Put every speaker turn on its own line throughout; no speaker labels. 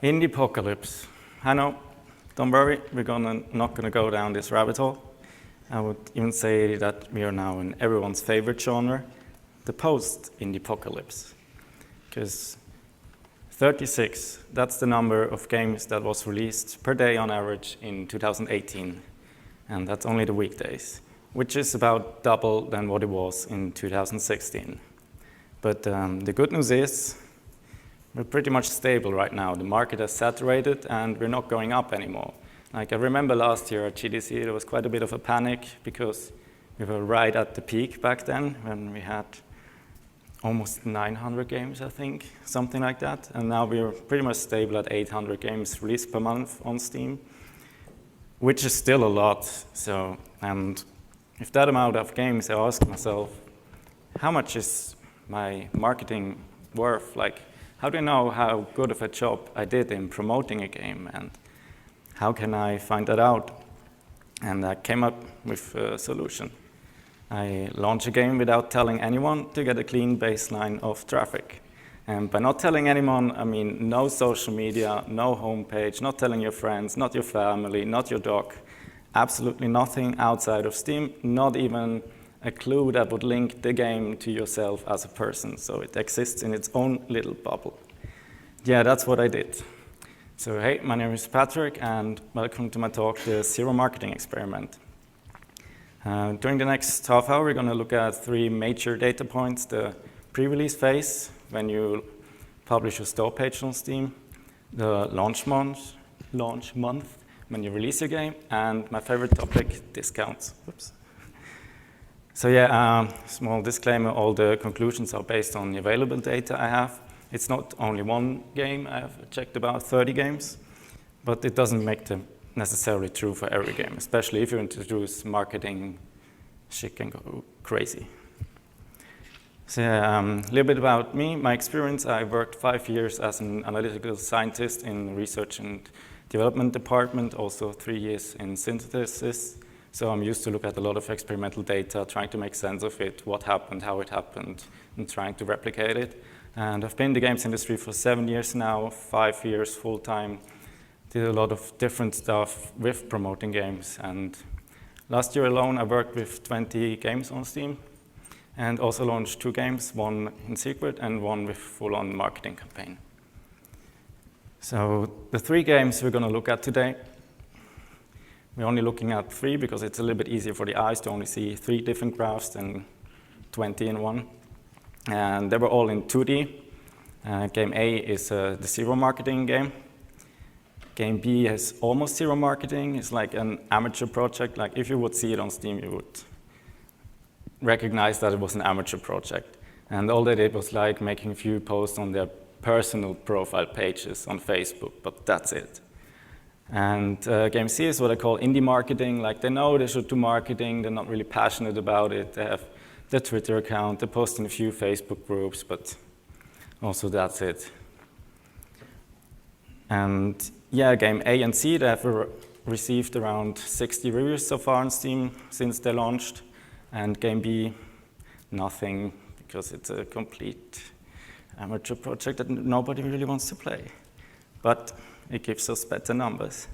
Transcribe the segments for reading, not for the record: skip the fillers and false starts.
Indiepocalypse. I know, don't worry, not gonna go down this rabbit hole. I would even say that we are now in everyone's favorite genre, the post-Indiepocalypse. Because 36, that's the number of games that was released per day on average in 2018. And that's only the weekdays, which is about double than what it was in 2016. But the good news is, we're pretty much stable right now. The market has saturated and we're not going up anymore. Like I remember last year at GDC, there was quite a bit of a panic because we were right at the peak back then when we had almost 900 games, I think, something like that. And now we're pretty much stable at 800 games released per month on Steam, which is still a lot. So, and if that amount of games, I ask myself, how much is my marketing worth? Like, how do I know how good of a job I did in promoting a game, and how can I find that out? And I came up with a solution. I launched a game without telling anyone to get a clean baseline of traffic. And by not telling anyone, I mean no social media, no homepage, not telling your friends, not your family, not your dog, absolutely nothing outside of Steam, not even a clue that would link the game to yourself as a person, so it exists in its own little bubble. Yeah, that's what I did. So hey, my name is Patrick, and welcome to my talk, the Zero Marketing Experiment. During the next half hour, we're going to look at three major data points: the pre-release phase, when you publish a store page on Steam, the launch month, when you release your game, and my favorite topic, discounts. Oops. So yeah, small disclaimer, all the conclusions are based on the available data I have. It's not only one game, I have checked about 30 games, but it doesn't make them necessarily true for every game, especially if you introduce marketing, shit can go crazy. So a little bit about me, my experience. I worked 5 years as an analytical scientist in research and development department, also 3 years in synthesis. So I'm used to look at a lot of experimental data, trying to make sense of it, what happened, how it happened, and trying to replicate it. And I've been in the games industry for 7 years now, 5 years full-time. Did a lot of different stuff with promoting games. And last year alone, I worked with 20 games on Steam and also launched 2 games, one in secret and one with full-on marketing campaign. So the 3 games we're going to look at today, we're only looking at 3 because it's a little bit easier for the eyes to only see 3 different graphs than 20 in one. And they were all in 2D. Game A is the zero marketing game. Game B has almost zero marketing. It's like an amateur project. Like if you would see it on Steam, you would recognize that it was an amateur project. And all they did was like making a few posts on their personal profile pages on Facebook, but that's it. And Game C is what I call indie marketing. Like they know they should do marketing, they're not really passionate about it. They have their Twitter account, they post in a few Facebook groups, but also that's it. And yeah, Game A and C, they have received around 60 reviews so far on Steam since they launched. And Game B, nothing, because it's a complete amateur project that nobody really wants to play. But it gives us better numbers.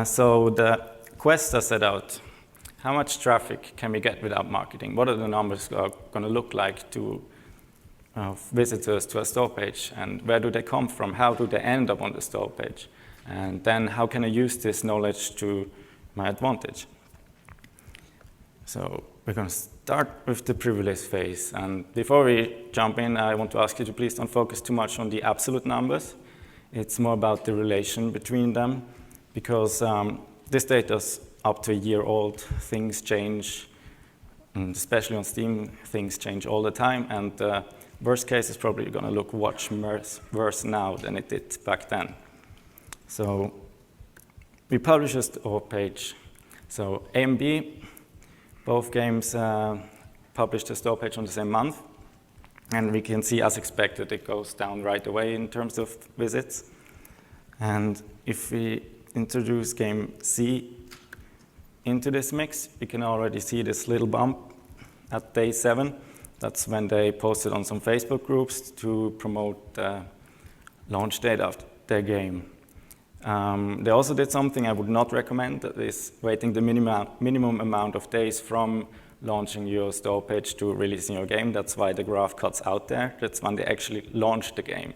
So the quest I set out, how much traffic can we get without marketing? What are the numbers going to look like to visitors to a store page? And where do they come from? How do they end up on the store page? And then how can I use this knowledge to my advantage? So we're going to start with the pre-release phase. And before we jump in, I want to ask you to please don't focus too much on the absolute numbers. It's more about the relation between them, because this data is up to a year old. Things change, and especially on Steam, things change all the time. And the worst case is probably going to look worse now than it did back then. So we publish a store page. So A and B, both games published a store page on the same month. And we can see, as expected, it goes down right away in terms of visits. And if we introduce Game C into this mix, we can already see this little bump at day 7. That's when they posted on some Facebook groups to promote the launch date their game. They also did something I would not recommend, that is waiting the minimum amount of days from launching your store page to releasing your game. That's why the graph cuts out there. That's when they actually launched the game.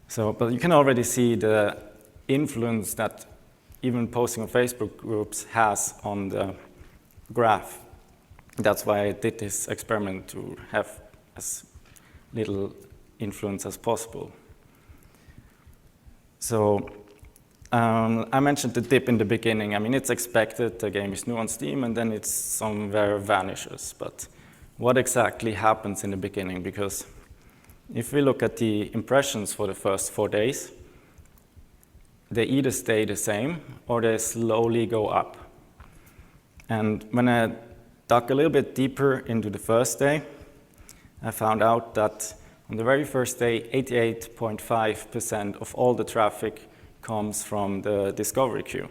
So, but you can already see the influence that even posting on Facebook groups has on the graph. That's why I did this experiment, to have as little influence as possible. So I mentioned the dip in the beginning. I mean, it's expected, the game is new on Steam, and then it somewhere vanishes. But what exactly happens in the beginning? Because if we look at the impressions for the first 4 days, they either stay the same or they slowly go up. And when I dug a little bit deeper into the first day, I found out that on the very first day, 88.5% of all the traffic comes from the discovery queue.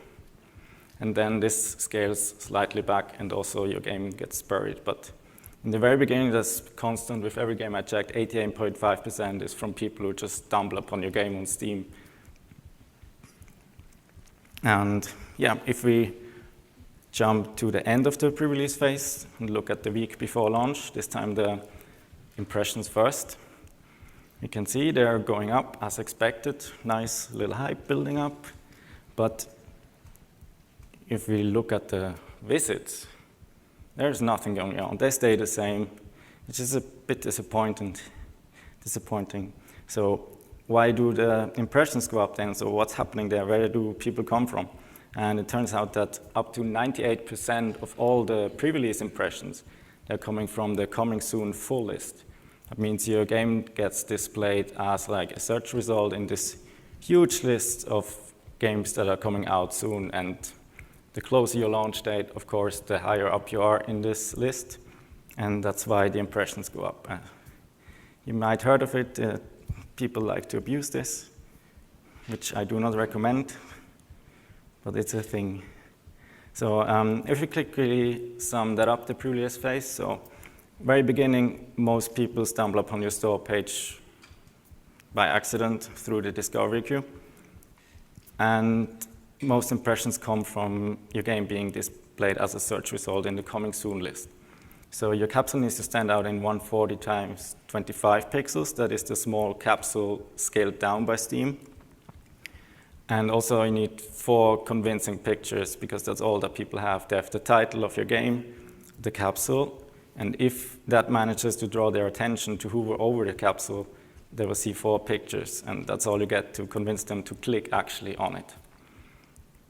And then this scales slightly back, and also your game gets buried. But in the very beginning, that's constant. With every game I checked, 88.5% is from people who just stumble upon your game on Steam. And yeah, if we jump to the end of the pre-release phase and look at the week before launch, this time the impressions first, you can see they're going up as expected, nice little hype building up. But if we look at the visits, there's nothing going on. They stay the same, which is a bit disappointing. So why do the impressions go up then? So what's happening there? Where do people come from? And it turns out that up to 98% of all the pre-release impressions, they're coming from the coming soon full list. That means your game gets displayed as like a search result in this huge list of games that are coming out soon. And the closer your launch date, of course, the higher up you are in this list. And that's why the impressions go up. You might have heard of it. People like to abuse this, which I do not recommend, but it's a thing. So if we quickly sum that up, the pre-release phase. So very beginning, most people stumble upon your store page by accident through the discovery queue. And most impressions come from your game being displayed as a search result in the coming soon list. So your capsule needs to stand out in 140 times 25 pixels. That is the small capsule scaled down by Steam. And also you need 4 convincing pictures, because that's all that people have. They have the title of your game, the capsule, and if that manages to draw their attention to hover over the capsule, they will see 4 pictures, and that's all you get to convince them to click actually on it.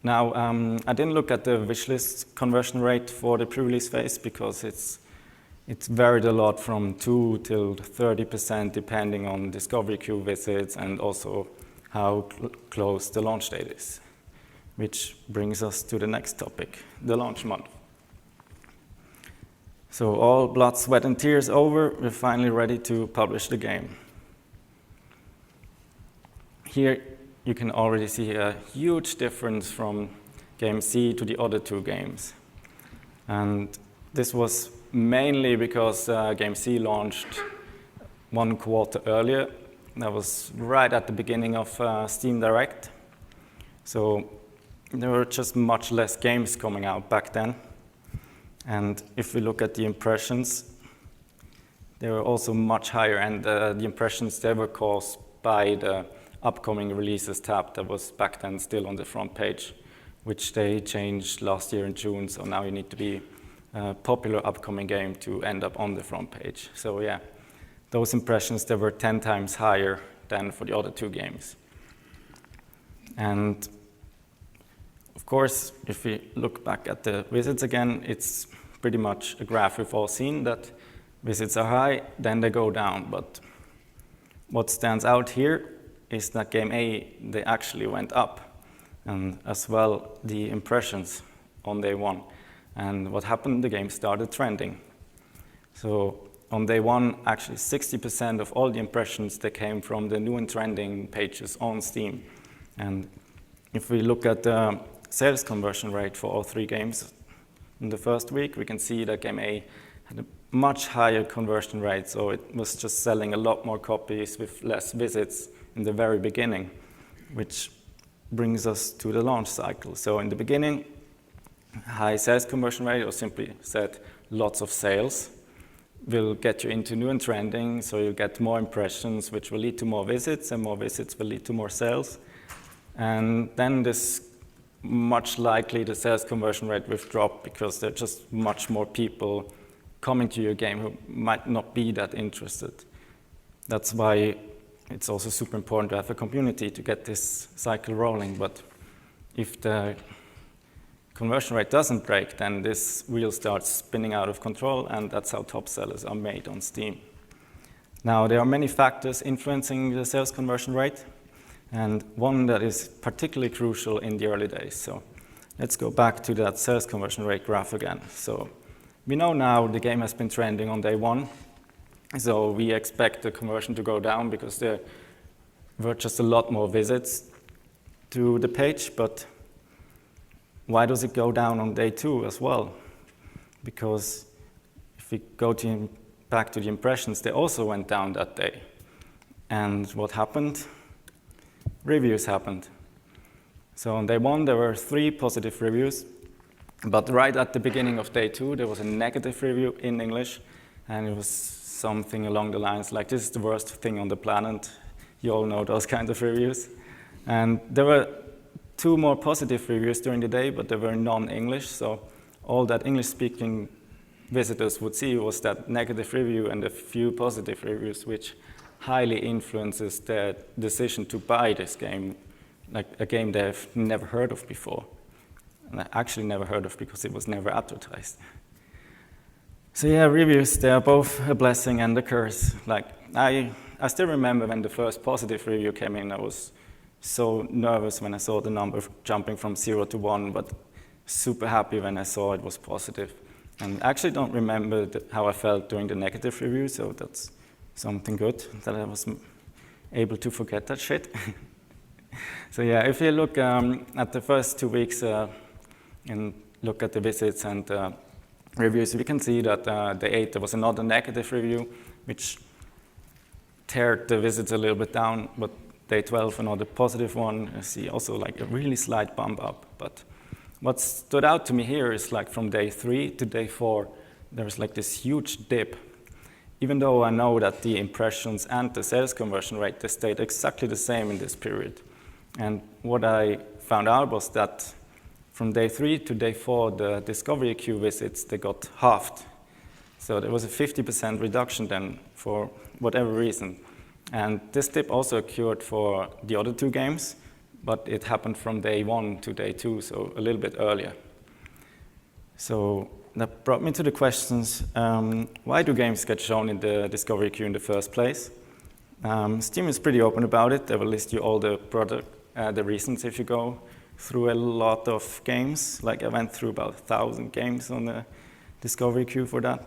Now, I didn't look at the wishlist conversion rate for the pre-release phase, because it's varied a lot from 2 till 30% depending on discovery queue visits and also how close the launch date is. Which brings us to the next topic, the launch month. So all blood, sweat, and tears over, we're finally ready to publish the game. Here you can already see a huge difference from game C to the other 2 games. And this was mainly because game C launched 1 quarter earlier. That was right at the beginning of Steam Direct. So there were just much less games coming out back then. And if we look at the impressions, they were also much higher, and the impressions, they were caused by the upcoming releases tab that was back then still on the front page, which they changed last year in June, so now you need to be a popular upcoming game to end up on the front page. So yeah, those impressions, they were 10 times higher than for the other 2 games. And of course, if we look back at the visits again, it's pretty much a graph we've all seen, that visits are high, then they go down. But what stands out here is that game A, they actually went up, and as well the impressions on day 1. And what happened, the game started trending. So on day 1, actually 60% of all the impressions, they came from the new and trending pages on Steam. And if we look at the sales conversion rate for all 3 games in the first week, we can see that game A had a much higher conversion rate, so it was just selling a lot more copies with less visits in the very beginning. which brings us to the launch cycle. So in the beginning, high sales conversion rate, or simply said, lots of sales, will get you into new and trending, so you get more impressions, which will lead to more visits, and more visits will lead to more sales. And then this much likely the sales conversion rate will drop because there are just much more people coming to your game who might not be that interested. That's why it's also super important to have a community to get this cycle rolling. But if the conversion rate doesn't break, then this wheel starts spinning out of control, and that's how top sellers are made on Steam. Now, there are many factors influencing the sales conversion rate, and one that is particularly crucial in the early days. So let's go back to that sales conversion rate graph again. So we know now the game has been trending on day one, so we expect the conversion to go down because there were just a lot more visits to the page, but why does it go down on day two as well? Because if we go back to the impressions, they also went down that day. And what happened? Reviews happened. So on day one, there were 3 positive reviews, but right at the beginning of day two, there was a negative review in English, and it was something along the lines like, this is the worst thing on the planet. You all know those kind of reviews. And there were 2 more positive reviews during the day, but they were non-English, so all that English-speaking visitors would see was that negative review and a few positive reviews, which highly influences their decision to buy this game, like a game they've never heard of before. And I actually never heard of because it was never advertised. So yeah, reviews, they are both a blessing and a curse. Like, I still remember when the first positive review came in, I was so nervous when I saw the number jumping from 0 to 1, but super happy when I saw it was positive. And I actually don't remember how I felt during the negative review, so that's something good, that I was able to forget that shit. So yeah, if you look at the first 2 weeks and look at the visits and reviews, we can see that day 8 there was another negative review, which teared the visits a little bit down, but day 12 another positive one. I see also like a really slight bump up. But what stood out to me here is like from day 3 to day 4, there was like this huge dip. Even though I know that the impressions and the sales conversion rate, they stayed exactly the same in this period. And what I found out was that from day 3 to day 4, the discovery queue visits, they got halved. So there was a 50% reduction then for whatever reason. And this dip also occurred for the other 2 games, but it happened from day 1 to day 2, so a little bit earlier. So that brought me to the questions, why do games get shown in the discovery queue in the first place? Steam is pretty open about it. They will list you all the reasons if you go through a lot of games. Like I went through about 1,000 games on the discovery queue for that.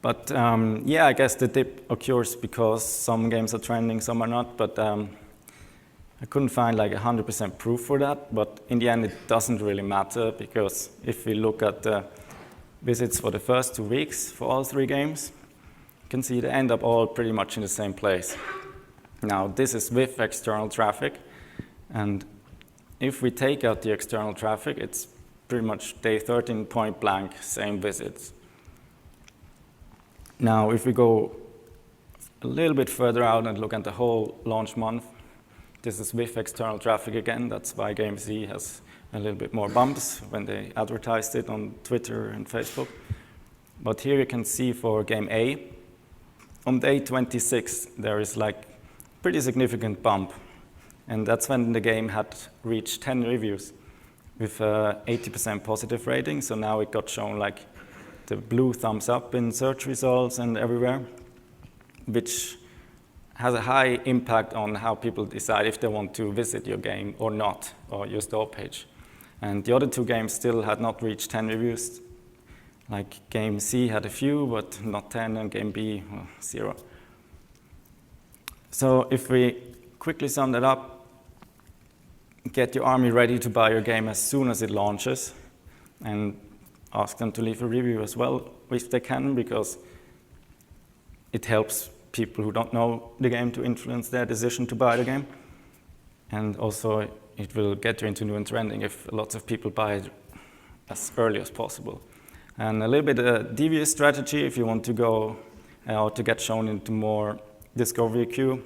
But yeah, I guess the dip occurs because some games are trending, some are not, but I couldn't find like 100% proof for that, but in the end it doesn't really matter, because if we look at the visits for the first 2 weeks for all 3 games, you can see they end up all pretty much in the same place. Now this is with external traffic, and if we take out the external traffic, it's pretty much day 13 point blank, same visits. Now if we go a little bit further out and look at the whole launch month, this is with external traffic again. That's why Game Z has a little bit more bumps when they advertised it on Twitter and Facebook. But here you can see for game A, on day 26, there is like pretty significant bump. And that's when the game had reached 10 reviews with 80% positive rating. So now it got shown like the blue thumbs up in search results and everywhere, which has a high impact on how people decide if they want to visit your game or not, or your store page. And the other 2 games still had not reached 10 reviews. Like game C had a few, but not 10, and game B, well, 0. So if we quickly sum that up, get your army ready to buy your game as soon as it launches, and ask them to leave a review as well if they can, because it helps people who don't know the game to influence their decision to buy the game. And also it will get you into new and trending if lots of people buy it as early as possible. And a little bit a devious strategy if you want to go or to get shown into more discovery queue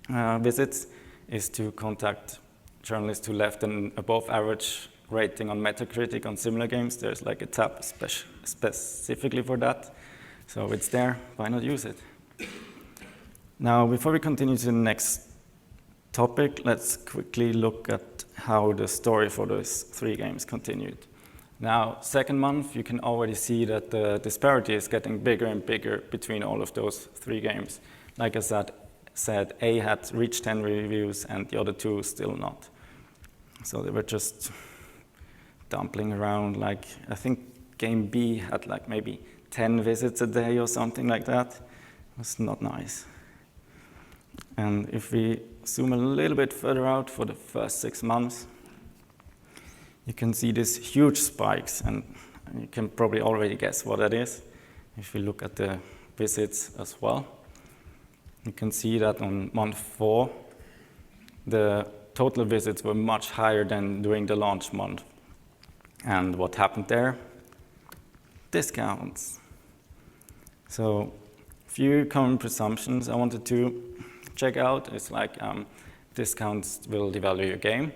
visits is to contact journalists who left an above average rating on Metacritic on similar games. There's like a tab specifically for that. So it's there, why not use it? Now, before we continue to the next topic, let's quickly look at how the story for those 3 games continued. Now, second month, you can already see that the disparity is getting bigger and bigger between all of those 3 games. Like I said, A had reached 10 reviews and the other 2 still not. So they were just dumpling around. Like, I think game B had like maybe 10 visits a day or something like that. It was not nice. And if we zoom a little bit further out for the first 6 months, you can see these huge spikes, and you can probably already guess what that is if we look at the visits as well. You can see that on month 4, the total visits were much higher than during the launch month. And what happened there? Discounts. So a few common presumptions I wanted to check out is like discounts will devalue your game.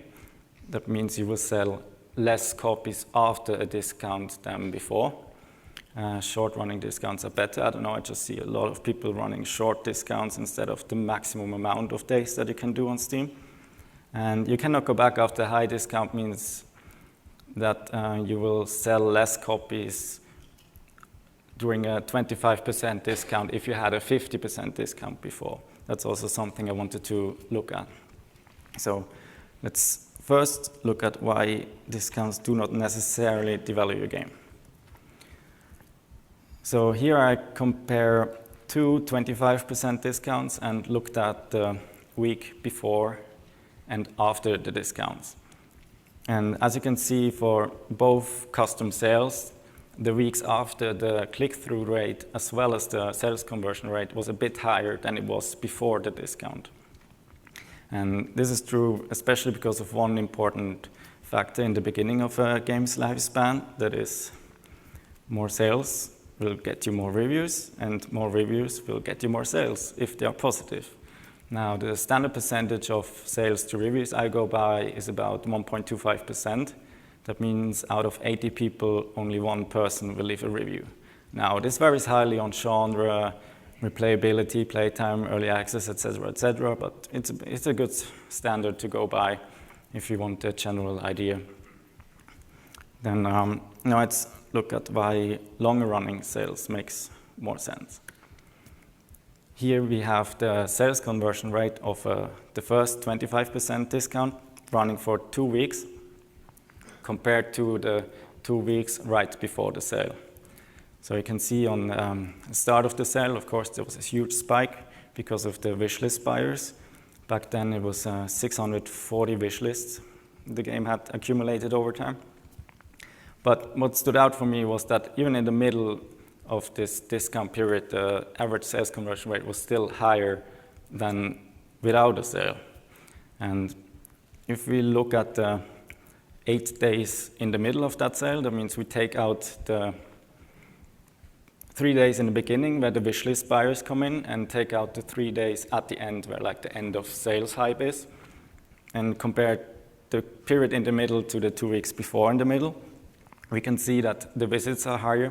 That means you will sell less copies after a discount than before. Short running discounts are better. I don't know, I just see a lot of people running short discounts instead of the maximum amount of days that you can do on Steam. And you cannot go back after a high discount means that you will sell less copies during a 25% discount if you had a 50% discount before. That's also something I wanted to look at. So let's first look at why discounts do not necessarily devalue your game. So here I compare 2 25% discounts and looked at the week before and after the discounts. And as you can see for both custom sales, the weeks after the click-through rate as well as the sales conversion rate was a bit higher than it was before the discount. And this is true especially because of one important factor in the beginning of a game's lifespan, that is more sales will get you more reviews, and more reviews will get you more sales if they are positive. Now, the standard percentage of sales to reviews I go by is about 1.25%. That means out of 80 people, only 1 person will leave a review. Now, this varies highly on genre, replayability, playtime, early access, etc., but it's a good standard to go by if you want a general idea. Then now let's look at why longer running sales makes more sense. Here we have the sales conversion rate of the first 25% discount running for 2 weeks compared to the 2 weeks right before the sale. So you can see on the start of the sale, of course, there was a huge spike because of the wishlist buyers. Back then it was 640 wishlists the game had accumulated over time. But what stood out for me was that even in the middle of this discount period, the average sales conversion rate was still higher than without a sale. And if we look at the 8 days in the middle of that sale, that means we take out the 3 days in the beginning where the wishlist buyers come in and take out the 3 days at the end where like the end of sales hype is, and compare the period in the middle to the 2 weeks before in the middle, we can see that the visits are higher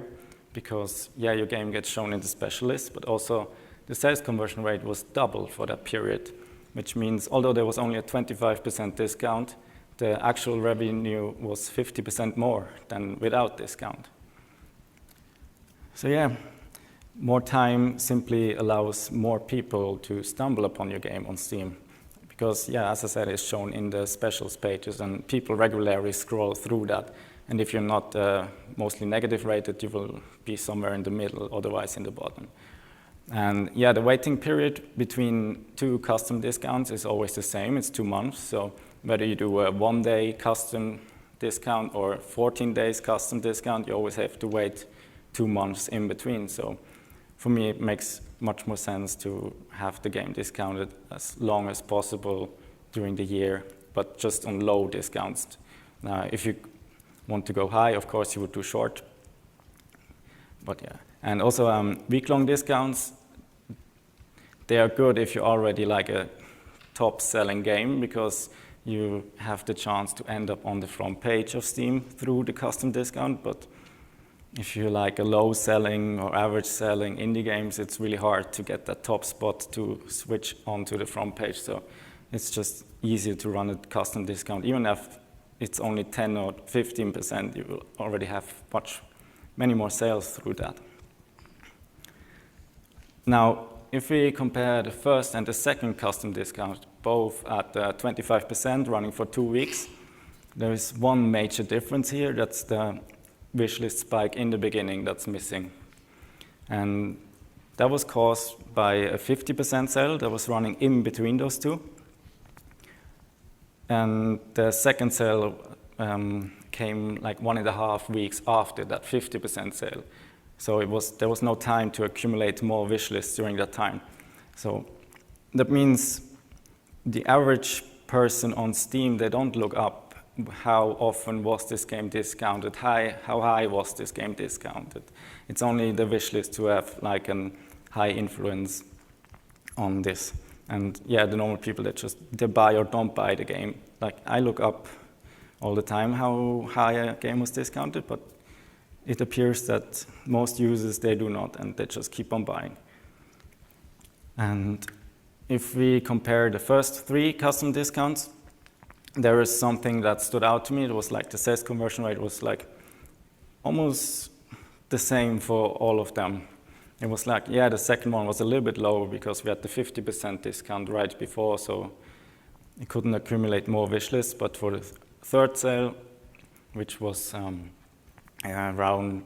because, yeah, your game gets shown in the specialist, but also the sales conversion rate was double for that period, which means although there was only a 25% discount, the actual revenue was 50% more than without discount. So yeah, more time simply allows more people to stumble upon your game on Steam. Because, yeah, as I said, it's shown in the specials pages and people regularly scroll through that. And if you're not mostly negative rated, you will be somewhere in the middle, otherwise in the bottom. And yeah, the waiting period between 2 custom discounts is always the same, it's 2 months. So whether you do a 1-day custom discount or 14 days custom discount, you always have to wait 2 months in between. So for me, it makes much more sense to have the game discounted as long as possible during the year, but just on low discounts. If you want to go high, of course, you would do short. But yeah, and also week-long discounts, they are good if you already like a top-selling game, because you have the chance to end up on the front page of Steam through the custom discount. But if you like a low-selling or average-selling indie games, it's really hard to get that top spot to switch onto the front page. So it's just easier to run a custom discount. Even if it's only 10 or 15%, you will already have many more sales through that. Now, if we compare the first and the second custom discount, both at 25% running for 2 weeks, there is one major difference here. That's the wishlist spike in the beginning that's missing. And that was caused by a 50% sale that was running in between those two. And the second sale came like 1.5 weeks after that 50% sale. So there was no time to accumulate more wish lists during that time. So that means the average person on Steam, they don't look up how often was this game discounted, how high was this game discounted. It's only the wish list who have like a high influence on this. And yeah, the normal people that they buy or don't buy the game. Like I look up all the time how high a game was discounted, but it appears that most users, they do not, and they just keep on buying. And if we compare the first 3 custom discounts, there is something that stood out to me. It was like the sales conversion rate was like almost the same for all of them. It was like, yeah, the second one was a little bit lower because we had the 50% discount right before, so it couldn't accumulate more wish lists. But for the third sale, which was around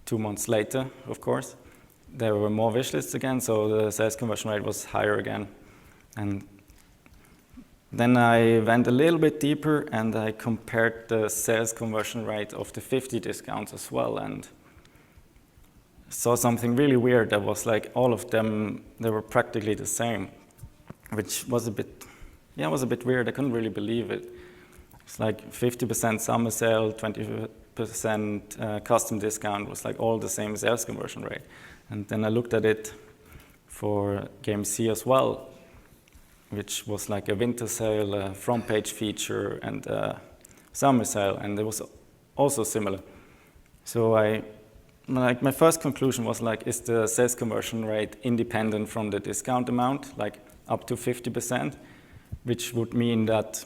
2 months later, of course, there were more wish lists again, so the sales conversion rate was higher again. And then I went a little bit deeper and I compared the sales conversion rate of the 50 discounts as well, and saw something really weird. That was like all of them, they were practically the same, which was a bit weird. I couldn't really believe it. It's like 50% summer sale, 20% custom discount was like all the same sales conversion rate. And then I looked at it for Game C as well, which was like a winter sale, a front page feature, and a summer sale, and it was also similar. So my first conclusion was like, is the sales conversion rate independent from the discount amount, like up to 50%, which would mean that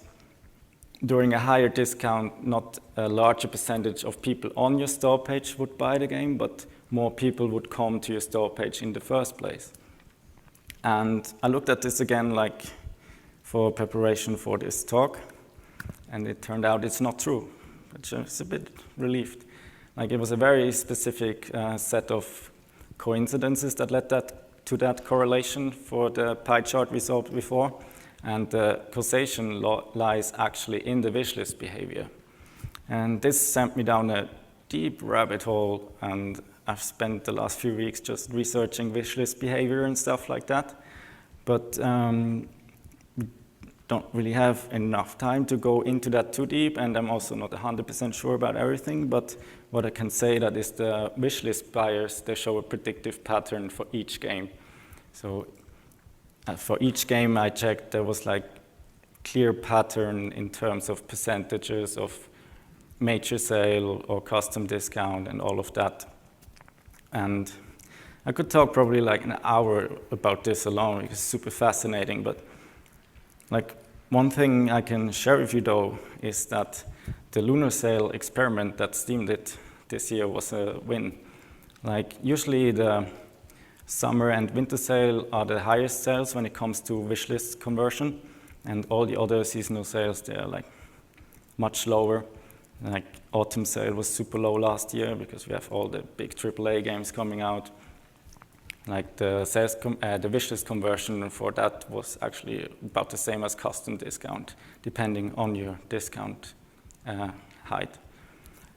during a higher discount, not a larger percentage of people on your store page would buy the game, but more people would come to your store page in the first place. And I looked at this again, like for preparation for this talk, and it turned out it's not true, which I was a bit relieved. Like it was a very specific set of coincidences that led to that correlation for the pie chart we saw before, and the causation lies actually in the wishlist behavior. And this sent me down a deep rabbit hole, and I've spent the last few weeks just researching wishlist behavior and stuff like that. But we don't really have enough time to go into that too deep, and I'm also not 100% sure about everything. But what I can say that is the wishlist buyers, they show a predictive pattern for each game. So for each game I checked, there was like clear pattern in terms of percentages of major sale or custom discount and all of that. And I could talk probably like an hour about this alone, because it's super fascinating. But like one thing I can share with you though is that the lunar sale experiment that Steam did this year was a win. Like usually the summer and winter sale are the highest sales when it comes to wishlist conversion, and all the other seasonal sales, they are like much lower. Like autumn sale was super low last year because we have all the big AAA games coming out. Like the wishlist conversion for that was actually about the same as custom discount, depending on your discount height.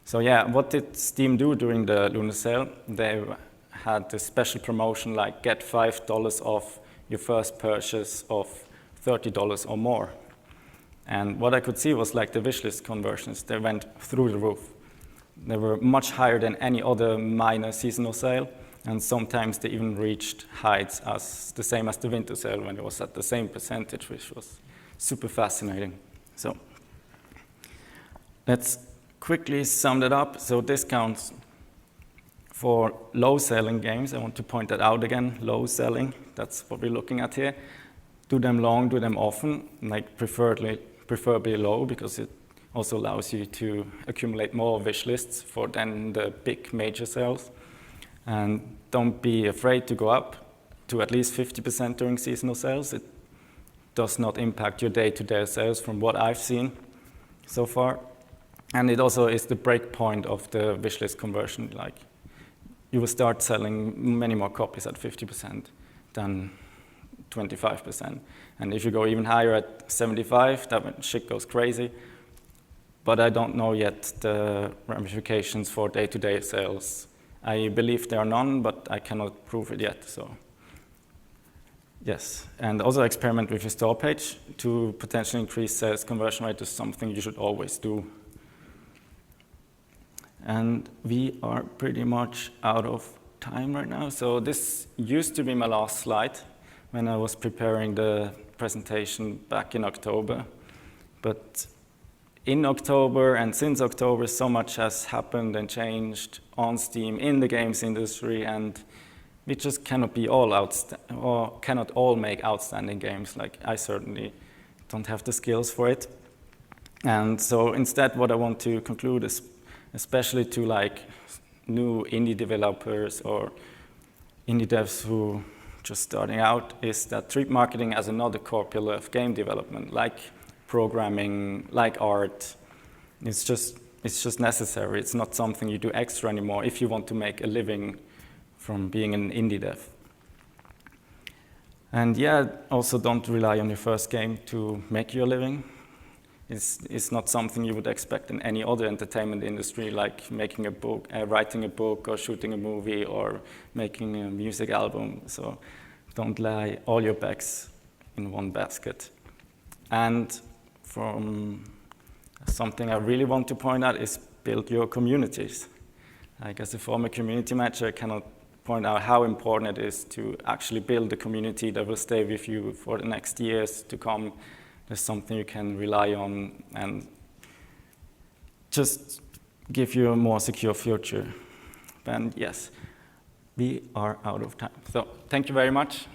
So yeah, what did Steam do during the lunar sale? They had this special promotion like get $5 off your first purchase of $30 or more. And what I could see was like the wishlist conversions, they went through the roof. They were much higher than any other minor seasonal sale, and sometimes they even reached heights as the same as the winter sale when it was at the same percentage, which was super fascinating. So let's quickly sum that up. So discounts for low selling games, I want to point that out again, low selling, that's what we're looking at here. Do them long, do them often, like preferably low, because it also allows you to accumulate more wish lists for then the big major sales. And don't be afraid to go up to at least 50% during seasonal sales. It does not impact your day-to-day sales from what I've seen so far. And it also is the break point of the wish list conversion. Like, you will start selling many more copies at 50% than 25%. And if you go even higher at 75, that when shit goes crazy. But I don't know yet the ramifications for day-to-day sales. I believe there are none, but I cannot prove it yet. So, yes. And also experiment with your store page to potentially increase sales conversion rate is something you should always do. And we are pretty much out of time right now. So this used to be my last slide when I was preparing the presentation back in October. But in October and since October, so much has happened and changed on Steam in the games industry, and we just cannot be cannot all make outstanding games. Like, I certainly don't have the skills for it. And so instead, what I want to conclude is, especially to like new indie developers or indie devs who just starting out, is that treat marketing as another core pillar of game development, like programming, like art. It's just necessary. It's not something you do extra anymore if you want to make a living from being an indie dev. And yeah, also don't rely on your first game to make your living. It's not something you would expect in any other entertainment industry, like making a book, writing a book, or shooting a movie, or making a music album. So don't lay all your bags in one basket. And from something I really want to point out is build your communities. Like, as a former community manager, I cannot point out how important it is to actually build a community that will stay with you for the next years to come. There's something you can rely on and just give you a more secure future. And yes, we are out of time. So thank you very much.